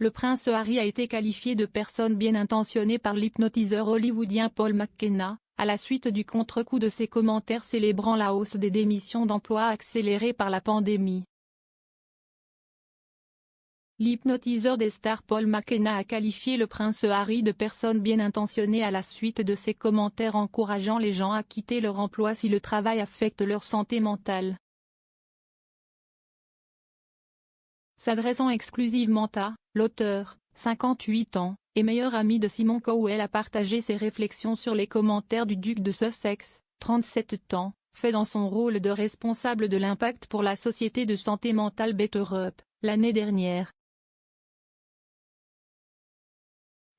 Le prince Harry a été qualifié de personne bien intentionnée par l'hypnotiseur hollywoodien Paul McKenna, à la suite du contre-coup de ses commentaires célébrant la hausse des démissions d'emplois accélérée par la pandémie. L'hypnotiseur des stars Paul McKenna a qualifié le prince Harry de personne bien intentionnée à la suite de ses commentaires encourageant les gens à quitter leur emploi si le travail affecte leur santé mentale. S'adressant exclusivement à l'auteur, 58 ans, et meilleur ami de Simon Cowell, a partagé ses réflexions sur les commentaires du duc de Sussex, 37 ans, fait dans son rôle de responsable de l'impact pour la société de santé mentale Better Up, l'année dernière.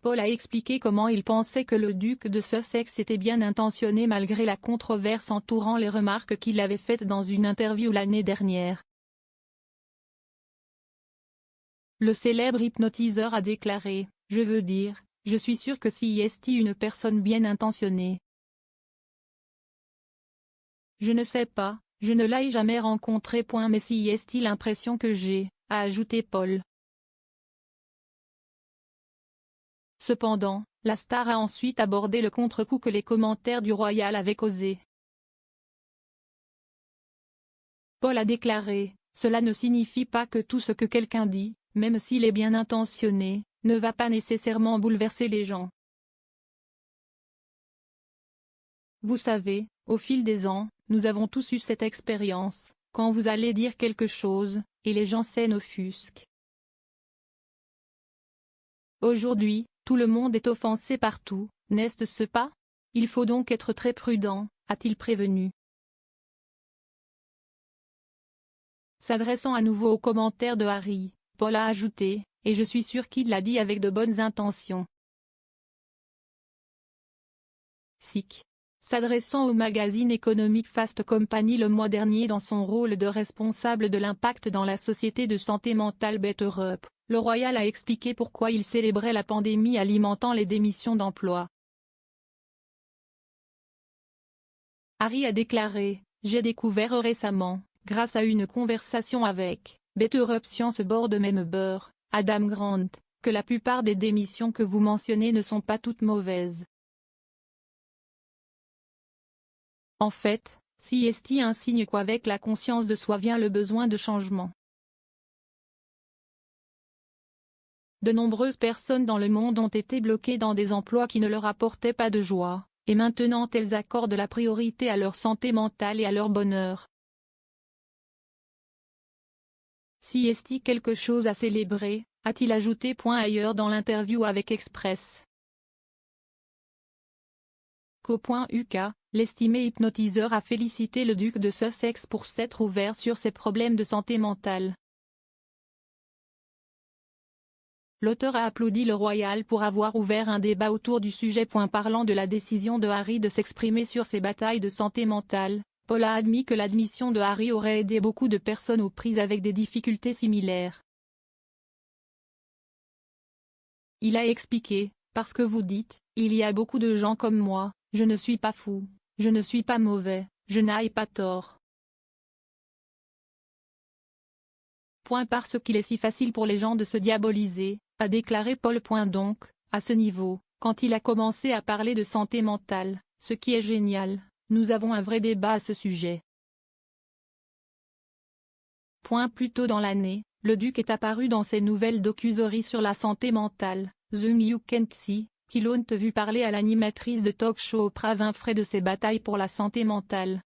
Paul a expliqué comment il pensait que le duc de Sussex était bien intentionné malgré la controverse entourant les remarques qu'il avait faites dans une interview l'année dernière. Le célèbre hypnotiseur a déclaré « Je veux dire, je suis sûr que si est une personne bien intentionnée. Je ne sais pas, je ne l'ai jamais rencontré. Mais si est l'impression que j'ai », a ajouté Paul. Cependant, la star a ensuite abordé le contre-coup que les commentaires du royal avaient causé. Paul a déclaré « Cela ne signifie pas que tout ce que quelqu'un dit, même s'il est bien intentionné, ne va pas nécessairement bouleverser les gens. Vous savez, au fil des ans, nous avons tous eu cette expérience, quand vous allez dire quelque chose, et les gens s'en offusquent. Aujourd'hui, tout le monde est offensé partout, n'est-ce pas? Il faut donc être très prudent, a-t-il prévenu. S'adressant à nouveau aux commentaires de Harry, Paul a ajouté « Et je suis sûr qu'il l'a dit avec de bonnes intentions. » SIC. S'adressant au magazine économique Fast Company le mois dernier dans son rôle de responsable de l'impact dans la société de santé mentale Better Up, le royal a expliqué pourquoi il célébrait la pandémie alimentant les démissions d'emploi. Harry a déclaré « J'ai découvert récemment, grâce à une conversation avec Better Up Science Board Member, Adam Grant, que la plupart des démissions que vous mentionnez ne sont pas toutes mauvaises. En fait, si est un signe qu'avec la conscience de soi vient le besoin de changement. De nombreuses personnes dans le monde ont été bloquées dans des emplois qui ne leur apportaient pas de joie, et maintenant elles accordent la priorité à leur santé mentale et à leur bonheur. Si est quelque chose à célébrer, a-t-il ajouté. Ailleurs dans l'interview avec Express. Co.uk, l'estimé hypnotiseur a félicité le duc de Sussex pour s'être ouvert sur ses problèmes de santé mentale. L'auteur a applaudi le royal pour avoir ouvert un débat autour du sujet. Parlant de la décision de Harry de s'exprimer sur ses batailles de santé mentale, Paul a admis que l'admission de Harry aurait aidé beaucoup de personnes aux prises avec des difficultés similaires. Il a expliqué « Parce que vous dites, il y a beaucoup de gens comme moi, je ne suis pas fou, je ne suis pas mauvais, je n'ai pas tort. Parce qu'il est si facile pour les gens de se diaboliser, a déclaré Paul. Donc, à ce niveau, quand il a commencé à parler de santé mentale, ce qui est génial, nous avons un vrai débat à ce sujet. Plus tôt dans l'année, le duc est apparu dans ses nouvelles docuseries sur la santé mentale, The You Can't See, qui l'ont vu parler à l'animatrice de talk-show Oprah Winfrey de ses batailles pour la santé mentale.